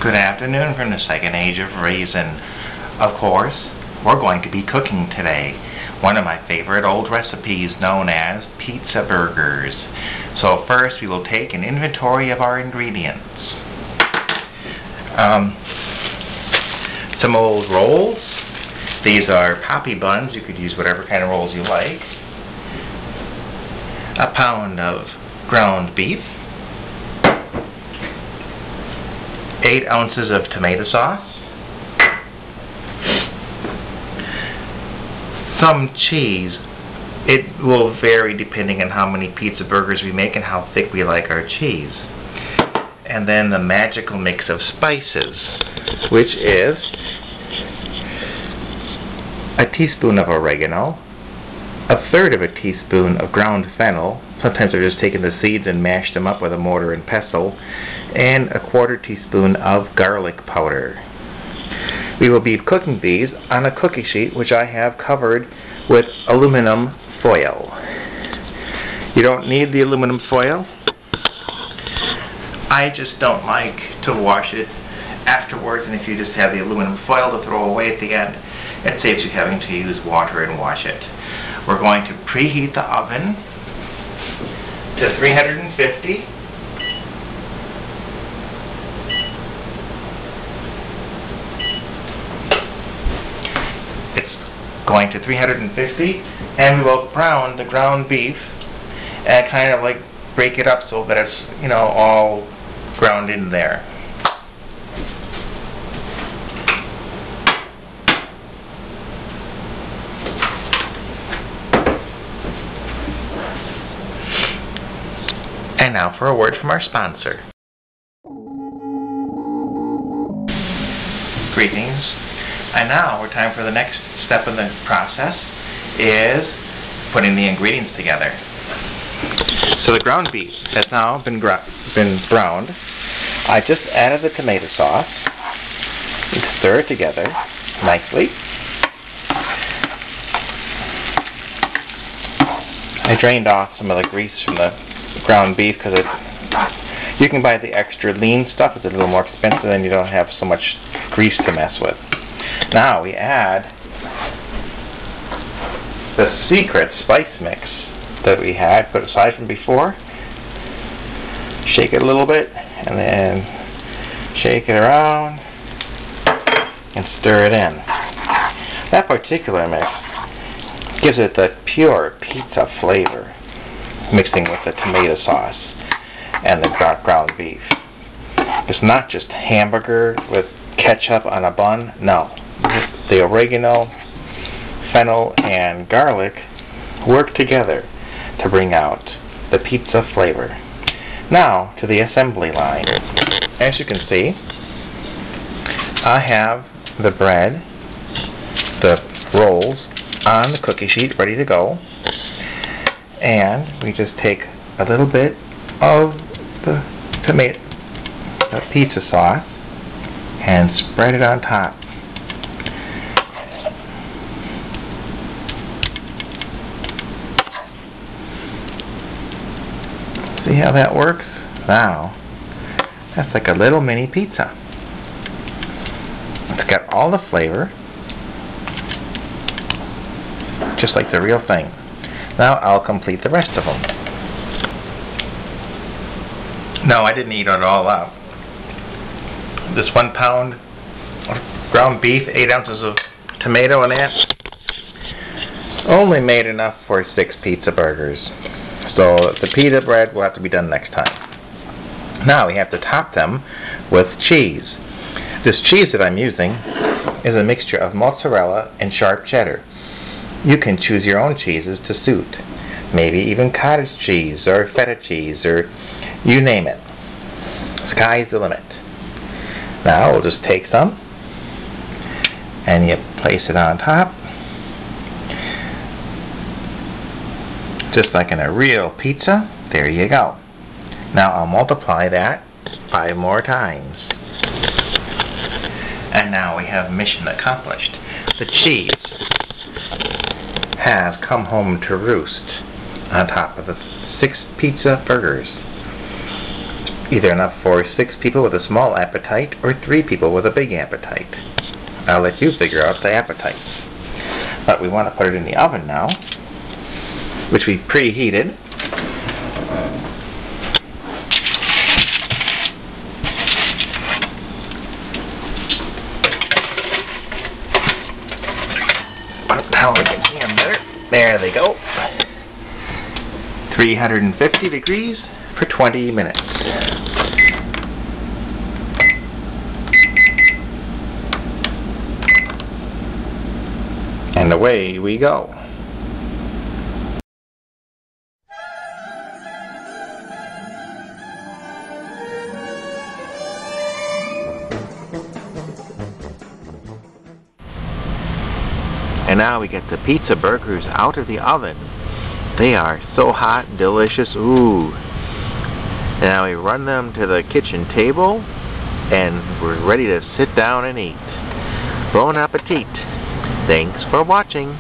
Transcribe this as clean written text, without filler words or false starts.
Good afternoon from the second age of reason. Of course, we're going to be cooking today one of my favorite old recipes known as pizza burgers. So first we will take an inventory of our ingredients. Some old rolls. These are poppy buns. You could use whatever kind of rolls you like. A pound of ground beef. 8 ounces of tomato sauce. Some cheese. It will vary depending on how many pizza burgers we make and how thick we like our cheese. And then the magical mix of spices, which is a teaspoon of oregano, 1/3 of a teaspoon of ground fennel. Sometimes I've just taken the seeds and mashed them up with a mortar and pestle, and a 1/4 teaspoon of garlic powder. We will be cooking these on a cookie sheet which I have covered with aluminum foil. You don't need the aluminum foil. I just don't like to wash it afterwards, and if you just have the aluminum foil to throw away at the end, it saves you having to use water and wash it. We're going to preheat the oven to 350. It's going to 350, and we will brown the ground beef and kind of like break it up so that it's, all ground in there. And now for a word from our sponsor. Greetings. And now we're time for the next step in the process, is putting the ingredients together. So the ground beef has now been browned. I just added the tomato sauce. You stir it together nicely. I drained off some of the grease from the ground beef because you can buy the extra lean stuff. It's a little more expensive and you don't have so much grease to mess with. Now we add the secret spice mix that we had put aside from before. Shake it a little bit and then shake it around and stir it in. That particular mix gives it the pure pizza flavor, mixing with the tomato sauce and the ground beef. It's not just hamburger with ketchup on a bun. No. The oregano, fennel, and garlic work together to bring out the pizza flavor. Now to the assembly line. As you can see, I have the bread, the rolls on the cookie sheet ready to go. And we just take a little bit of the pizza sauce and spread it on top. See how that works? Now, that's like a little mini pizza. It's got all the flavor, just like the real thing. Now I'll complete the rest of them. No, I didn't eat it all up. This 1 pound of ground beef, 8 ounces of tomato, and that only made enough for 6 pizza burgers. So the pita bread will have to be done next time. Now we have to top them with cheese. This cheese that I'm using is a mixture of mozzarella and sharp cheddar. You can choose your own cheeses to suit. Maybe even cottage cheese or feta cheese or you name it. Sky's the limit. Now we'll just take some and you place it on top. Just like in a real pizza. There you go. Now I'll multiply that 5 more times. And now we have mission accomplished. The cheese has come home to roost on top of the 6 pizza burgers. Either enough for 6 people with a small appetite or 3 people with a big appetite. I'll let you figure out the appetites. But we want to put it in the oven now, which we've preheated. Now we can see them better. There they go. 350 degrees for 20 minutes. And away we go. And now we get the pizza burgers out of the oven. They are so hot and delicious. Ooh. Now we run them to the kitchen table and we're ready to sit down and eat. Bon appetit. Thanks for watching.